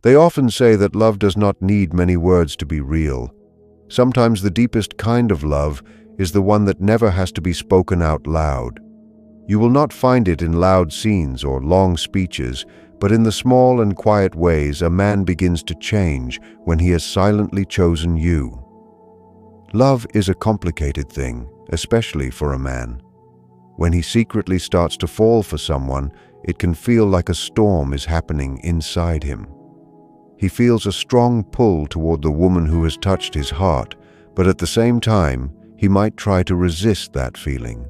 They often say that love does not need many words to be real. Sometimes the deepest kind of love is the one that never has to be spoken out loud. You will not find it in loud scenes or long speeches, but in the small and quiet ways a man begins to change when he has silently chosen you. Love is a complicated thing, especially for a man. When he secretly starts to fall for someone, it can feel like a storm is happening inside him. He feels a strong pull toward the woman who has touched his heart, but at the same time, he might try to resist that feeling.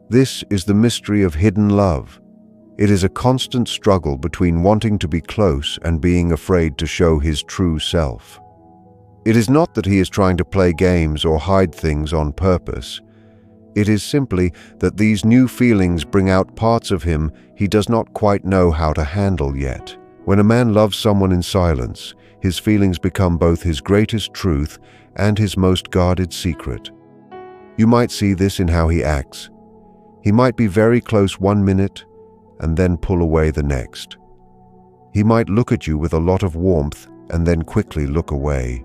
This is the mystery of hidden love. It is a constant struggle between wanting to be close and being afraid to show his true self. It is not that he is trying to play games or hide things on purpose. It is simply that these new feelings bring out parts of him he does not quite know how to handle yet. When a man loves someone in silence, his feelings become both his greatest truth and his most guarded secret. You might see this in how he acts. He might be very close one minute and then pull away the next. He might look at you with a lot of warmth and then quickly look away.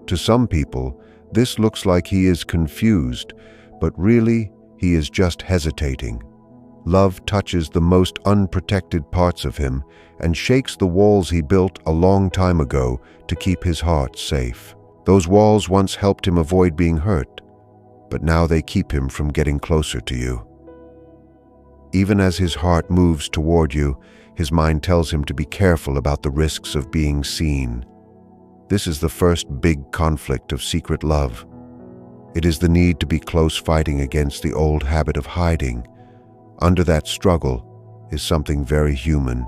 To some people, this looks like he is confused, but really, he is just hesitating. Love touches the most unprotected parts of him and shakes the walls he built a long time ago to keep his heart safe. Those walls once helped him avoid being hurt, but now they keep him from getting closer to you. Even as his heart moves toward you, his mind tells him to be careful about the risks of being seen. This is the first big conflict of secret love. It is the need to be close, fighting against the old habit of hiding. Under that struggle is something very human.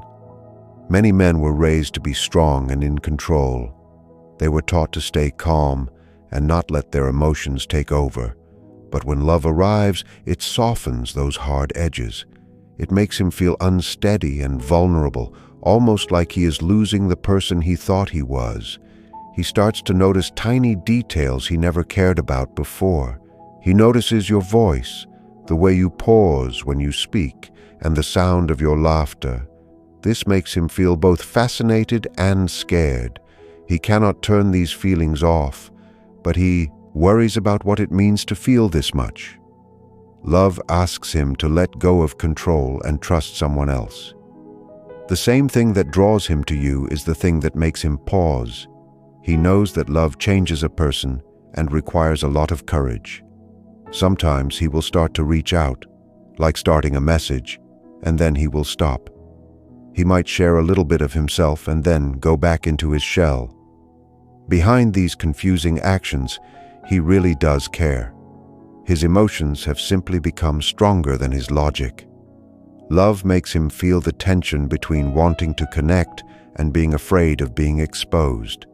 Many men were raised to be strong and in control. They were taught to stay calm and not let their emotions take over. But when love arrives, it softens those hard edges. It makes him feel unsteady and vulnerable, almost like he is losing the person he thought he was. He starts to notice tiny details he never cared about before. He notices your voice, the way you pause when you speak, and the sound of your laughter. This makes him feel both fascinated and scared. He cannot turn these feelings off, but he worries about what it means to feel this much. Love asks him to let go of control and trust someone else. The same thing that draws him to you is the thing that makes him pause. He knows that love changes a person and requires a lot of courage. Sometimes he will start to reach out, like starting a message, and then he will stop. He might share a little bit of himself and then go back into his shell. Behind these confusing actions, he really does care. His emotions have simply become stronger than his logic. Love makes him feel the tension between wanting to connect and being afraid of being exposed.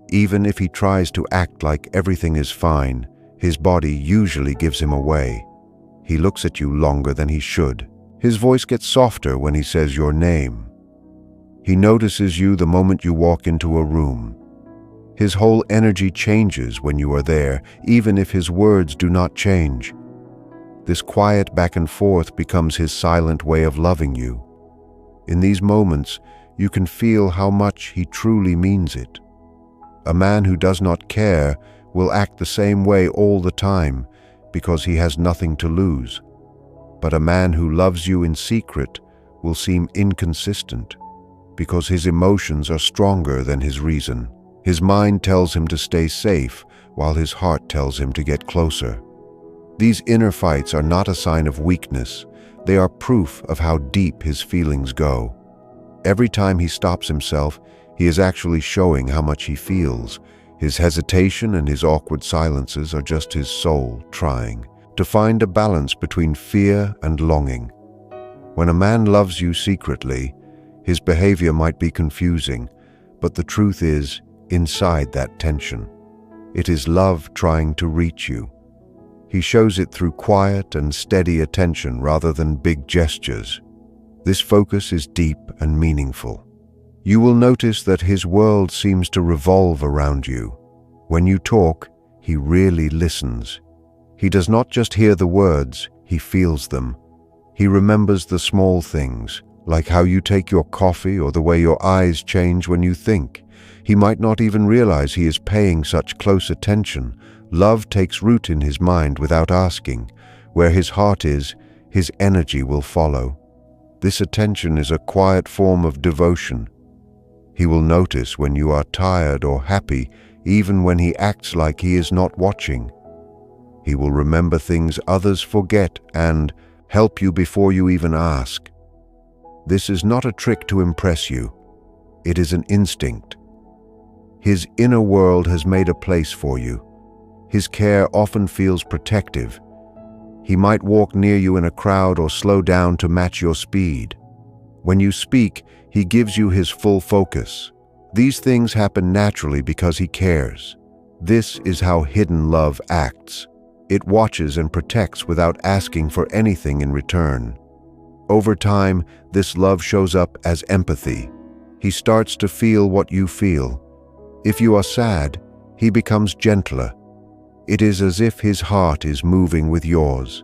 Even if he tries to act like everything is fine, his body usually gives him away. He looks at you longer than he should. His voice gets softer when he says your name. He notices you the moment you walk into a room. His whole energy changes when you are there, even if his words do not change. This quiet back and forth becomes his silent way of loving you. In these moments, you can feel how much he truly means it. A man who does not care will act the same way all the time because he has nothing to lose. But a man who loves you in secret will seem inconsistent because his emotions are stronger than his reason. His mind tells him to stay safe while his heart tells him to get closer. These inner fights are not a sign of weakness. They are proof of how deep his feelings go. Every time he stops himself, he is actually showing how much he feels. His hesitation and his awkward silences are just his soul trying to find a balance between fear and longing. When a man loves you secretly, his behavior might be confusing, but the truth is, inside that tension, it is love trying to reach you. He shows it through quiet and steady attention rather than big gestures. This focus is deep and meaningful. You will notice that his world seems to revolve around you. When you talk, he really listens. He does not just hear the words, he feels them. He remembers the small things, like how you take your coffee or the way your eyes change when you think. He might not even realize he is paying such close attention. Love takes root in his mind without asking. Where his heart is, his energy will follow. This attention is a quiet form of devotion. He will notice when you are tired or happy, even when he acts like he is not watching. He will remember things others forget and help you before you even ask. This is not a trick to impress you. It is an instinct. His inner world has made a place for you. His care often feels protective. He might walk near you in a crowd or slow down to match your speed. When you speak, he gives you his full focus. These things happen naturally because he cares. This is how hidden love acts. It watches and protects without asking for anything in return. Over time, this love shows up as empathy. He starts to feel what you feel. If you are sad, he becomes gentler. It is as if his heart is moving with yours.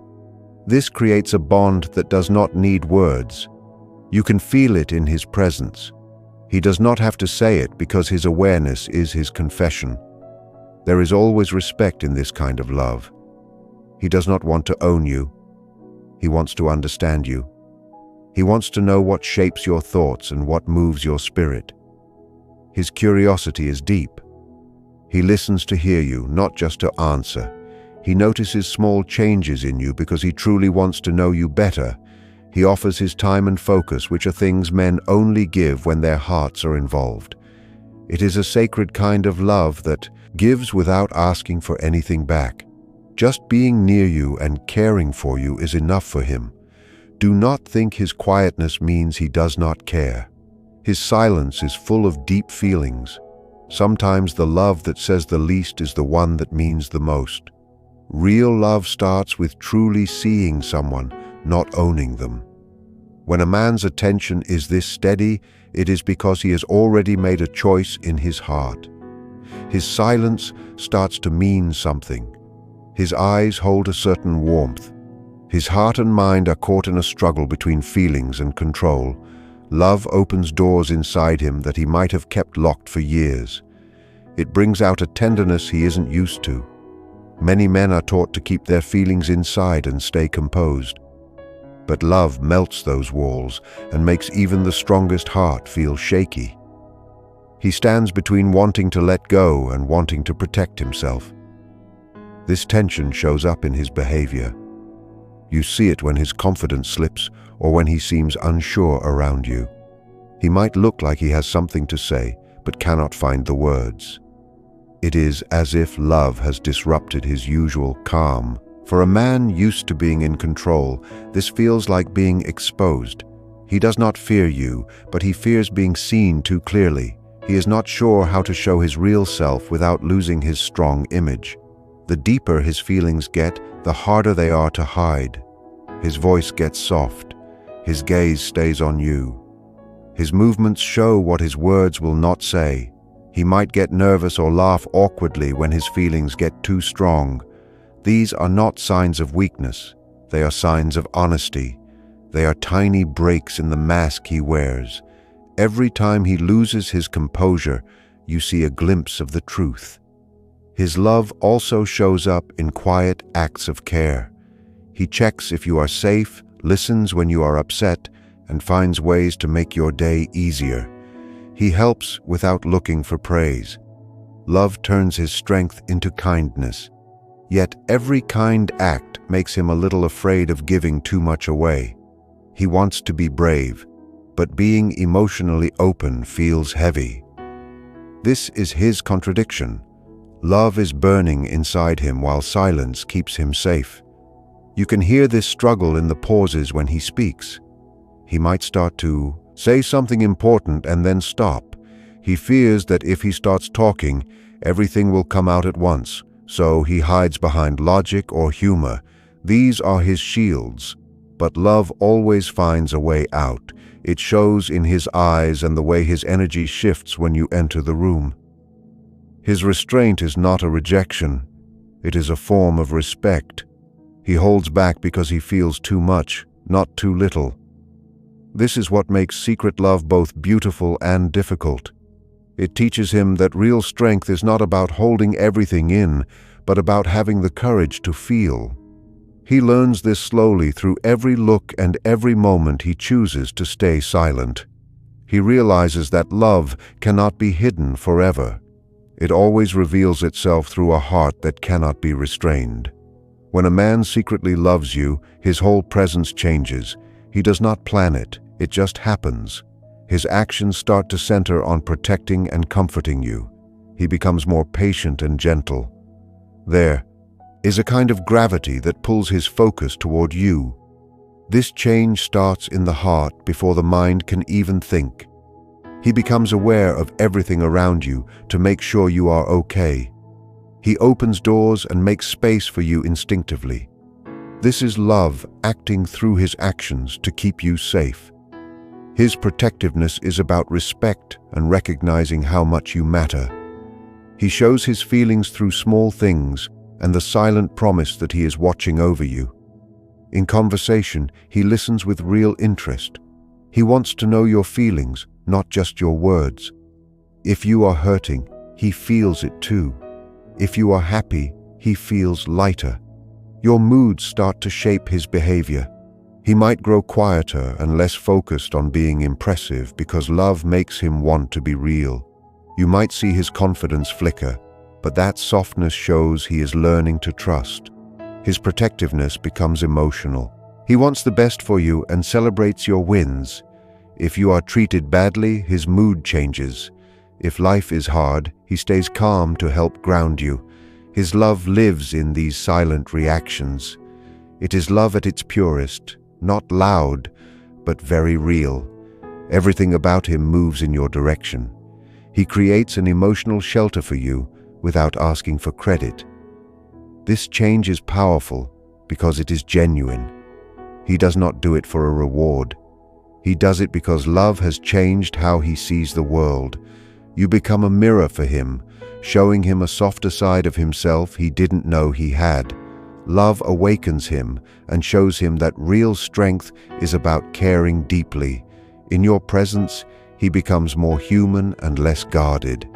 This creates a bond that does not need words. You can feel it in his presence. He does not have to say it because his awareness is his confession. There is always respect in this kind of love. He does not want to own you. He wants to understand you. He wants to know what shapes your thoughts and what moves your spirit. His curiosity is deep. He listens to hear you, not just to answer. He notices small changes in you because he truly wants to know you better. He offers his time and focus, which are things men only give when their hearts are involved. It is a sacred kind of love that gives without asking for anything back. Just being near you and caring for you is enough for him. Do not think his quietness means he does not care. His silence is full of deep feelings. Sometimes the love that says the least is the one that means the most. Real love starts with truly seeing someone, not owning them. When a man's attention is this steady, it is because he has already made a choice in his heart. His silence starts to mean something. His eyes hold a certain warmth. His heart and mind are caught in a struggle between feelings and control. Love opens doors inside him that he might have kept locked for years. It brings out a tenderness he isn't used to. Many men are taught to keep their feelings inside and stay composed. But love melts those walls and makes even the strongest heart feel shaky. He stands between wanting to let go and wanting to protect himself. This tension shows up in his behavior. You see it when his confidence slips or when he seems unsure around you. He might look like he has something to say, but cannot find the words. It is as if love has disrupted his usual calm. For a man used to being in control, this feels like being exposed. He does not fear you, but he fears being seen too clearly. He is not sure how to show his real self without losing his strong image. The deeper his feelings get, the harder they are to hide. His voice gets soft. His gaze stays on you. His movements show what his words will not say. He might get nervous or laugh awkwardly when his feelings get too strong. These are not signs of weakness. They are signs of honesty. They are tiny breaks in the mask he wears. Every time he loses his composure, you see a glimpse of the truth. His love also shows up in quiet acts of care. He checks if you are safe, listens when you are upset, and finds ways to make your day easier. He helps without looking for praise. Love turns his strength into kindness. Yet every kind act makes him a little afraid of giving too much away. He wants to be brave, but being emotionally open feels heavy. This is his contradiction. Love is burning inside him while silence keeps him safe. You can hear this struggle in the pauses when he speaks. He might start to say something important and then stop. He fears that if he starts talking, everything will come out at once, so he hides behind logic or humor. These are his shields. But love always finds a way out. It shows in his eyes and the way his energy shifts when you enter the room. His restraint is not a rejection. It is a form of respect. He holds back because he feels too much, not too little. This is what makes secret love both beautiful and difficult. It teaches him that real strength is not about holding everything in, but about having the courage to feel. He learns this slowly through every look and every moment he chooses to stay silent. He realizes that love cannot be hidden forever. It always reveals itself through a heart that cannot be restrained. When a man secretly loves you, his whole presence changes. He does not plan it, it just happens. His actions start to center on protecting and comforting you. He becomes more patient and gentle. There is a kind of gravity that pulls his focus toward you. This change starts in the heart before the mind can even think. He becomes aware of everything around you to make sure you are okay. He opens doors and makes space for you instinctively. This is love acting through his actions to keep you safe. His protectiveness is about respect and recognizing how much you matter. He shows his feelings through small things and the silent promise that he is watching over you. In conversation, he listens with real interest. He wants to know your feelings, not just your words. If you are hurting, he feels it too. If you are happy, he feels lighter. Your moods start to shape his behavior. He might grow quieter and less focused on being impressive because love makes him want to be real. You might see his confidence flicker, but that softness shows he is learning to trust. His protectiveness becomes emotional. He wants the best for you and celebrates your wins. If you are treated badly, his mood changes. If life is hard, he stays calm to help ground you. His love lives in these silent reactions. It is love at its purest, not loud, but very real. Everything about him moves in your direction. He creates an emotional shelter for you without asking for credit. This change is powerful because it is genuine. He does not do it for a reward. He does it because love has changed how he sees the world. You become a mirror for him, showing him a softer side of himself he didn't know he had. Love awakens him and shows him that real strength is about caring deeply. In your presence, he becomes more human and less guarded.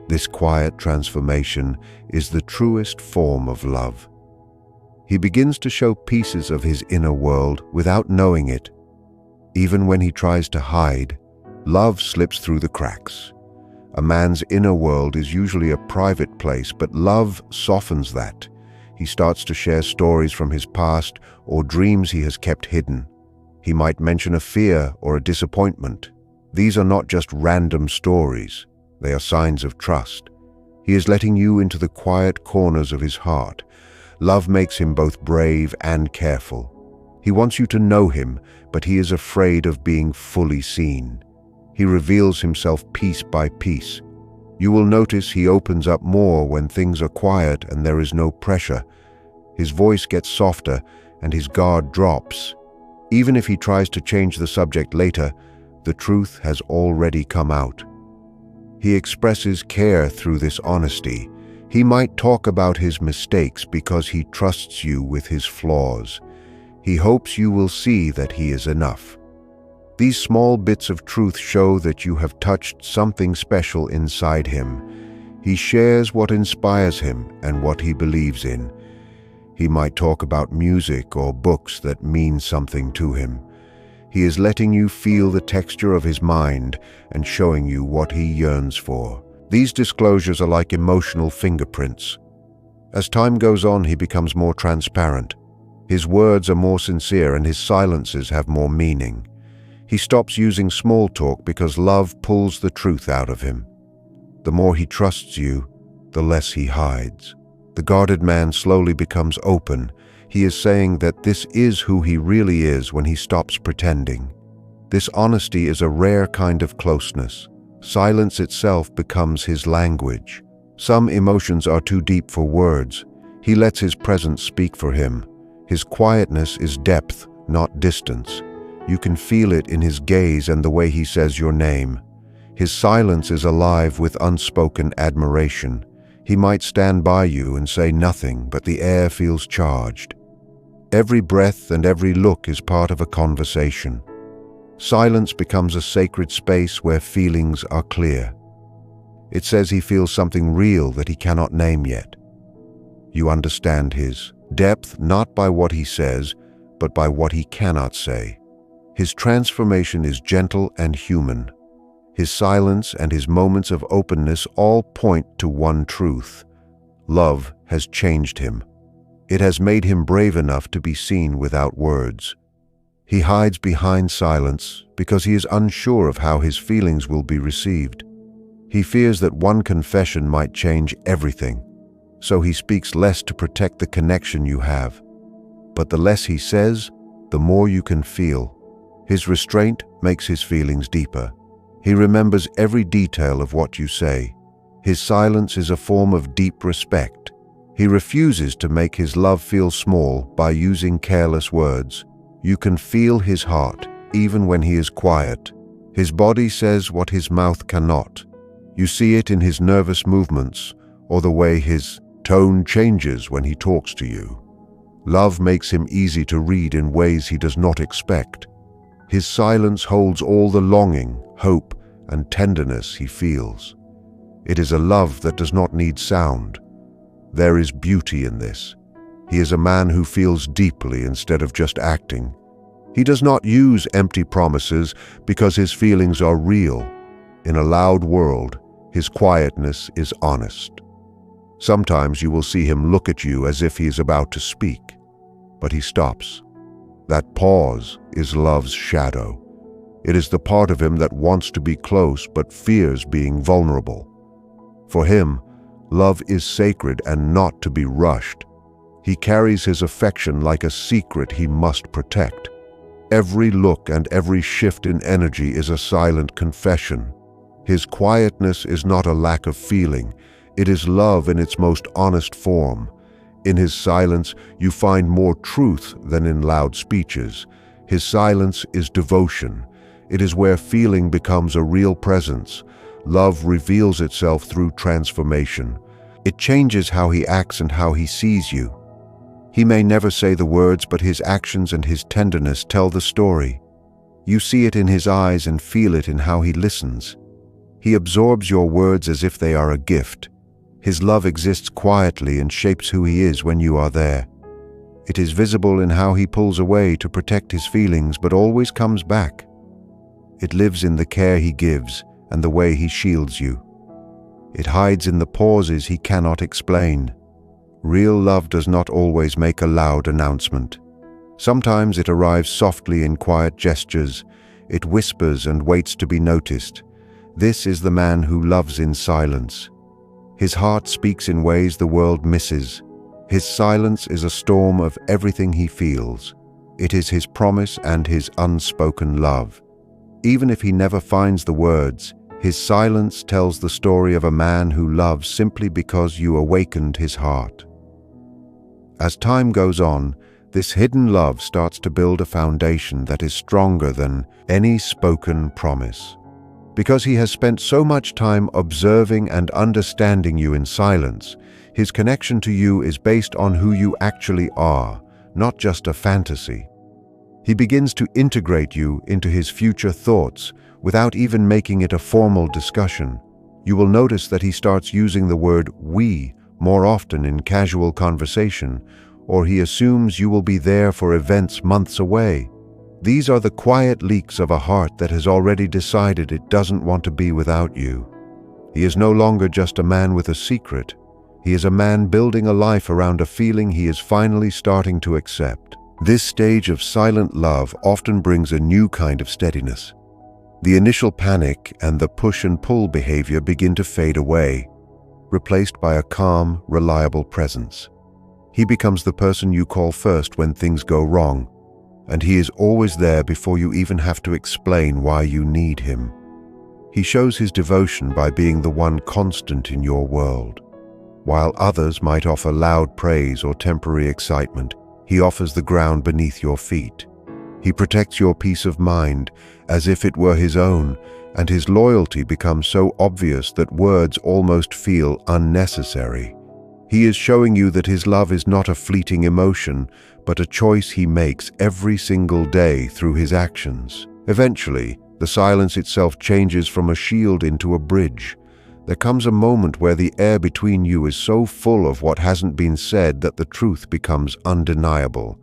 This quiet transformation is the truest form of love. He begins to show pieces of his inner world without knowing it. Even when he tries to hide, love slips through the cracks. A man's inner world is usually a private place, but love softens that. He starts to share stories from his past or dreams he has kept hidden. He might mention a fear or a disappointment. These are not just random stories. They are signs of trust. He is letting you into the quiet corners of his heart. Love makes him both brave and careful. He wants you to know him, but he is afraid of being fully seen. He reveals himself piece by piece. You will notice he opens up more when things are quiet and there is no pressure. His voice gets softer and his guard drops. Even if he tries to change the subject later, the truth has already come out. He expresses care through this honesty. He might talk about his mistakes because he trusts you with his flaws. He hopes you will see that he is enough. These small bits of truth show that you have touched something special inside him. He shares what inspires him and what he believes in. He might talk about music or books that mean something to him. He is letting you feel the texture of his mind and showing you what he yearns for. These disclosures are like emotional fingerprints. As time goes on, he becomes more transparent. His words are more sincere and his silences have more meaning. He stops using small talk because love pulls the truth out of him. The more he trusts you, the less he hides. The guarded man slowly becomes open. He is saying that this is who he really is when he stops pretending. This honesty is a rare kind of closeness. Silence itself becomes his language. Some emotions are too deep for words. He lets his presence speak for him. His quietness is depth, not distance. You can feel it in his gaze and the way he says your name. His silence is alive with unspoken admiration. He might stand by you and say nothing, but the air feels charged. Every breath and every look is part of a conversation. Silence becomes a sacred space where feelings are clear. It says he feels something real that he cannot name yet. You understand his depth not by what he says, but by what he cannot say. His transformation is gentle and human. His silence and his moments of openness all point to one truth. Love has changed him. It has made him brave enough to be seen without words. He hides behind silence because he is unsure of how his feelings will be received. He fears that one confession might change everything, so he speaks less to protect the connection you have. But the less he says, the more you can feel. His restraint makes his feelings deeper. He remembers every detail of what you say. His silence is a form of deep respect. He refuses to make his love feel small by using careless words. You can feel his heart, even when he is quiet. His body says what his mouth cannot. You see it in his nervous movements, or the way his tone changes when he talks to you. Love makes him easy to read in ways he does not expect. His silence holds all the longing, hope, and tenderness he feels. It is a love that does not need sound. There is beauty in this. He is a man who feels deeply instead of just acting. He does not use empty promises because his feelings are real. In a loud world, his quietness is honest. Sometimes you will see him look at you as if he is about to speak, but he stops. That pause is love's shadow. It is the part of him that wants to be close but fears being vulnerable. For him, love is sacred and not to be rushed. He carries his affection like a secret he must protect. Every look and every shift in energy is a silent confession. His quietness is not a lack of feeling. It is love in its most honest form. In his silence, you find more truth than in loud speeches. His silence is devotion. It is where feeling becomes a real presence. Love reveals itself through transformation. It changes how he acts and how he sees you. He may never say the words, but his actions and his tenderness tell the story. You see it in his eyes and feel it in how he listens. He absorbs your words as if they are a gift. His love exists quietly and shapes who he is when you are there. It is visible in how he pulls away to protect his feelings but always comes back. It lives in the care he gives and the way he shields you. It hides in the pauses he cannot explain. Real love does not always make a loud announcement. Sometimes it arrives softly in quiet gestures. It whispers and waits to be noticed. This is the man who loves in silence. His heart speaks in ways the world misses. His silence is a storm of everything he feels. It is his promise and his unspoken love. Even if he never finds the words, his silence tells the story of a man who loves simply because you awakened his heart. As time goes on, this hidden love starts to build a foundation that is stronger than any spoken promise. Because he has spent so much time observing and understanding you in silence, his connection to you is based on who you actually are, not just a fantasy. He begins to integrate you into his future thoughts without even making it a formal discussion. You will notice that he starts using the word "we" more often in casual conversation, or he assumes you will be there for events months away. These are the quiet leaks of a heart that has already decided it doesn't want to be without you. He is no longer just a man with a secret. He is a man building a life around a feeling he is finally starting to accept. This stage of silent love often brings a new kind of steadiness. The initial panic and the push and pull behavior begin to fade away, replaced by a calm, reliable presence. He becomes the person you call first when things go wrong, and he is always there before you even have to explain why you need him. He shows his devotion by being the one constant in your world. While others might offer loud praise or temporary excitement, he offers the ground beneath your feet. He protects your peace of mind as if it were his own, and his loyalty becomes so obvious that words almost feel unnecessary. He is showing you that his love is not a fleeting emotion, but a choice he makes every single day through his actions. Eventually, the silence itself changes from a shield into a bridge. There comes a moment where the air between you is so full of what hasn't been said that the truth becomes undeniable.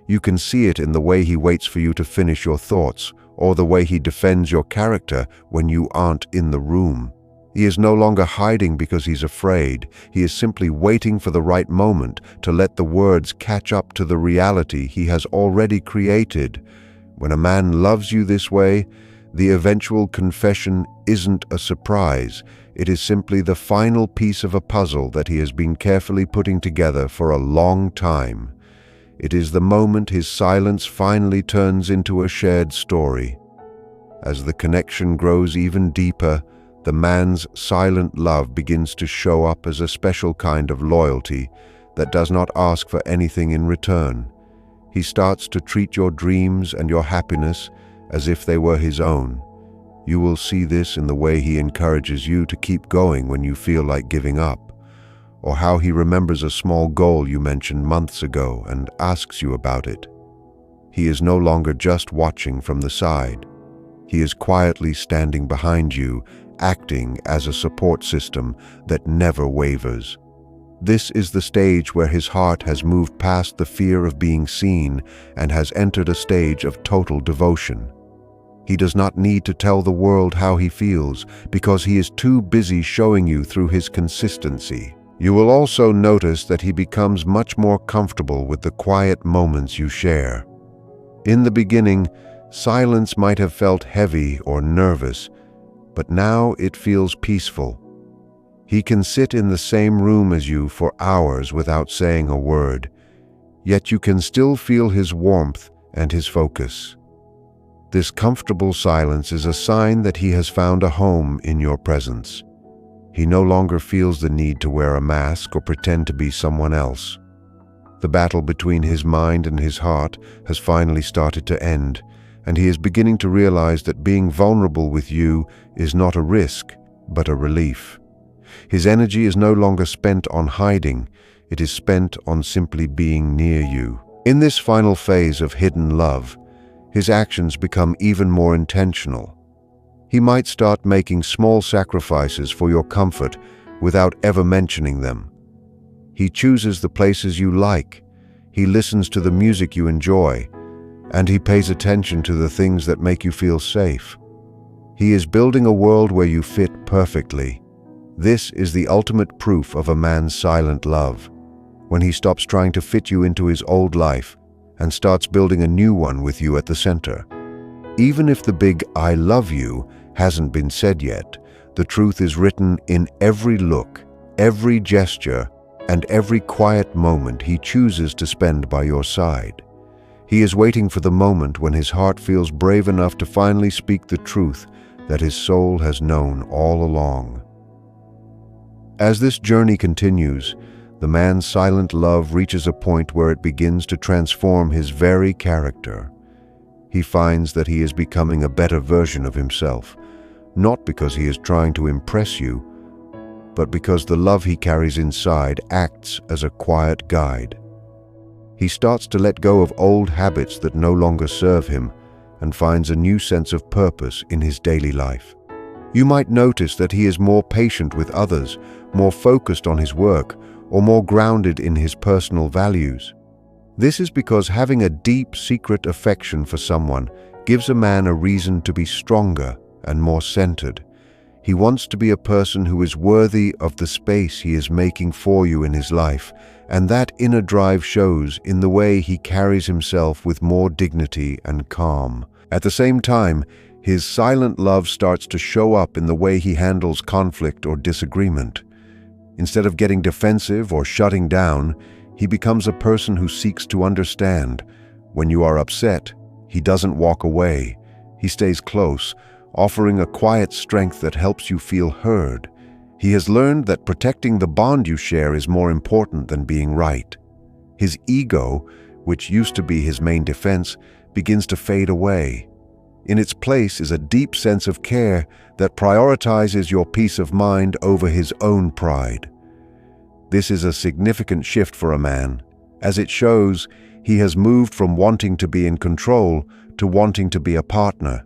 You can see it in the way he waits for you to finish your thoughts, or the way he defends your character when you aren't in the room. He is no longer hiding because he's afraid. He is simply waiting for the right moment to let the words catch up to the reality he has already created. When a man loves you this way, the eventual confession isn't a surprise. It is simply the final piece of a puzzle that he has been carefully putting together for a long time. It is the moment his silence finally turns into a shared story. As the connection grows even deeper, the man's silent love begins to show up as a special kind of loyalty that does not ask for anything in return. He starts to treat your dreams and your happiness as if they were his own. You will see this in the way he encourages you to keep going when you feel like giving up, or how he remembers a small goal you mentioned months ago and asks you about it. He is no longer just watching from the side. He is quietly standing behind you, acting as a support system that never wavers. This is the stage where his heart has moved past the fear of being seen and has entered a stage of total devotion. He does not need to tell the world how he feels because he is too busy showing you through his consistency. You will also notice that he becomes much more comfortable with the quiet moments you share. In the beginning, silence might have felt heavy or nervous, but now it feels peaceful. He can sit in the same room as you for hours without saying a word, yet you can still feel his warmth and his focus. This comfortable silence is a sign that he has found a home in your presence. He no longer feels the need to wear a mask or pretend to be someone else. The battle between his mind and his heart has finally started to end, and he is beginning to realize that being vulnerable with you is not a risk, but a relief. His energy is no longer spent on hiding, it is spent on simply being near you. In this final phase of hidden love, his actions become even more intentional. He might start making small sacrifices for your comfort without ever mentioning them. He chooses the places you like, he listens to the music you enjoy, and he pays attention to the things that make you feel safe. He is building a world where you fit perfectly. This is the ultimate proof of a man's silent love, when he stops trying to fit you into his old life and starts building a new one with you at the center. Even if the big "I love you" hasn't been said yet, the truth is written in every look, every gesture, and every quiet moment he chooses to spend by your side. He is waiting for the moment when his heart feels brave enough to finally speak the truth that his soul has known all along. As this journey continues, the man's silent love reaches a point where it begins to transform his very character. He finds that he is becoming a better version of himself, not because he is trying to impress you, but because the love he carries inside acts as a quiet guide. He starts to let go of old habits that no longer serve him and finds a new sense of purpose in his daily life. You might notice that he is more patient with others, more focused on his work, or more grounded in his personal values. This is because having a deep, secret affection for someone gives a man a reason to be stronger and more centered. He wants to be a person who is worthy of the space he is making for you in his life, and that inner drive shows in the way he carries himself with more dignity and calm. At the same time, his silent love starts to show up in the way he handles conflict or disagreement. Instead of getting defensive or shutting down, he becomes a person who seeks to understand. When you are upset, he doesn't walk away. He stays close, offering a quiet strength that helps you feel heard. He has learned that protecting the bond you share is more important than being right. His ego, which used to be his main defense, begins to fade away. In its place is a deep sense of care that prioritizes your peace of mind over his own pride. This is a significant shift for a man, as it shows He has moved from wanting to be in control to wanting to be a partner.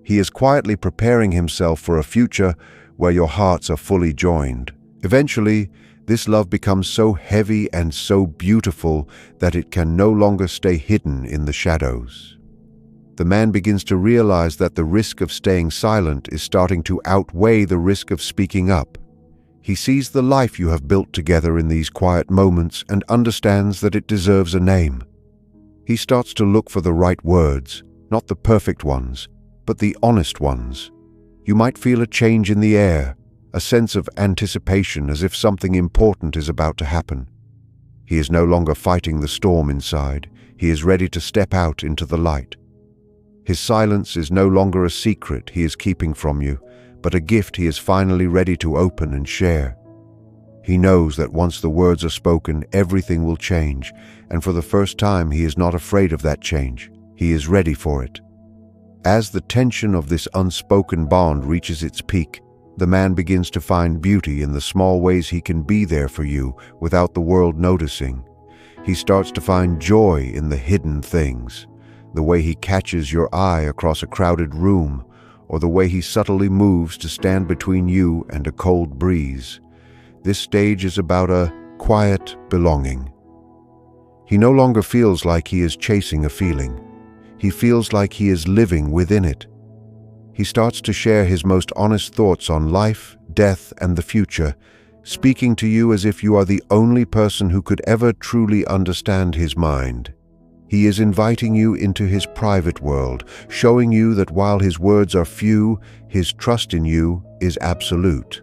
He is quietly preparing himself for a future where your hearts are fully joined. Eventually, this love becomes so heavy and so beautiful that it can no longer stay hidden in the shadows. The man begins to realize that the risk of staying silent is starting to outweigh the risk of speaking up. He sees the life you have built together in these quiet moments and understands that it deserves a name. He starts to look for the right words, not the perfect ones, but the honest ones. You might feel a change in the air, a sense of anticipation as if something important is about to happen. He is no longer fighting the storm inside. He is ready to step out into the light. His silence is no longer a secret he is keeping from you, but a gift he is finally ready to open and share. He knows that once the words are spoken, everything will change, and for the first time he is not afraid of that change. He is ready for it. As the tension of this unspoken bond reaches its peak, the man begins to find beauty in the small ways he can be there for you without the world noticing. He starts to find joy in the hidden things, the way he catches your eye across a crowded room, or the way he subtly moves to stand between you and a cold breeze. This stage is about a quiet belonging. He no longer feels like he is chasing a feeling. He feels like he is living within it. He starts to share his most honest thoughts on life, death, and the future, speaking to you as if you are the only person who could ever truly understand his mind. He is inviting you into his private world, showing you that while his words are few, his trust in you is absolute.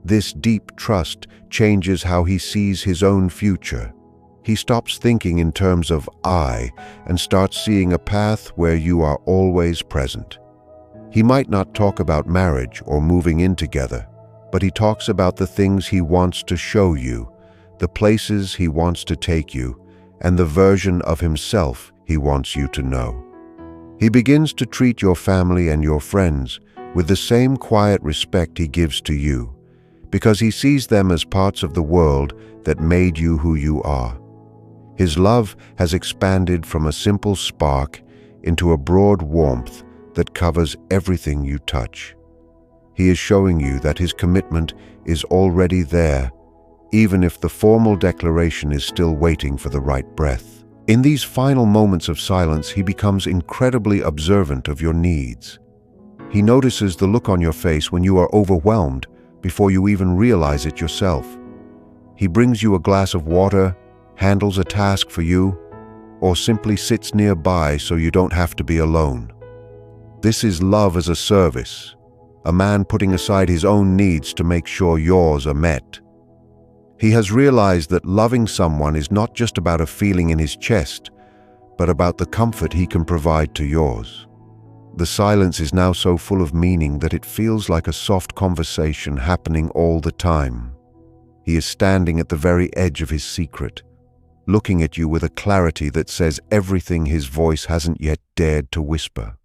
This deep trust changes how he sees his own future. He stops thinking in terms of I and starts seeing a path where you are always present. He might not talk about marriage or moving in together, but he talks about the things he wants to show you, the places he wants to take you, and the version of himself he wants you to know. He begins to treat your family and your friends with the same quiet respect he gives to you, because he sees them as parts of the world that made you who you are. His love has expanded from a simple spark into a broad warmth that covers everything you touch. He is showing you that his commitment is already there, even if the formal declaration is still waiting for the right breath. In these final moments of silence, he becomes incredibly observant of your needs. He notices the look on your face when you are overwhelmed before you even realize it yourself. He brings you a glass of water, handles a task for you, or simply sits nearby so you don't have to be alone. This is love as a service, a man putting aside his own needs to make sure yours are met. He has realized that loving someone is not just about a feeling in his chest, but about the comfort he can provide to yours. The silence is now so full of meaning that it feels like a soft conversation happening all the time. He is standing at the very edge of his secret, looking at you with a clarity that says everything his voice hasn't yet dared to whisper.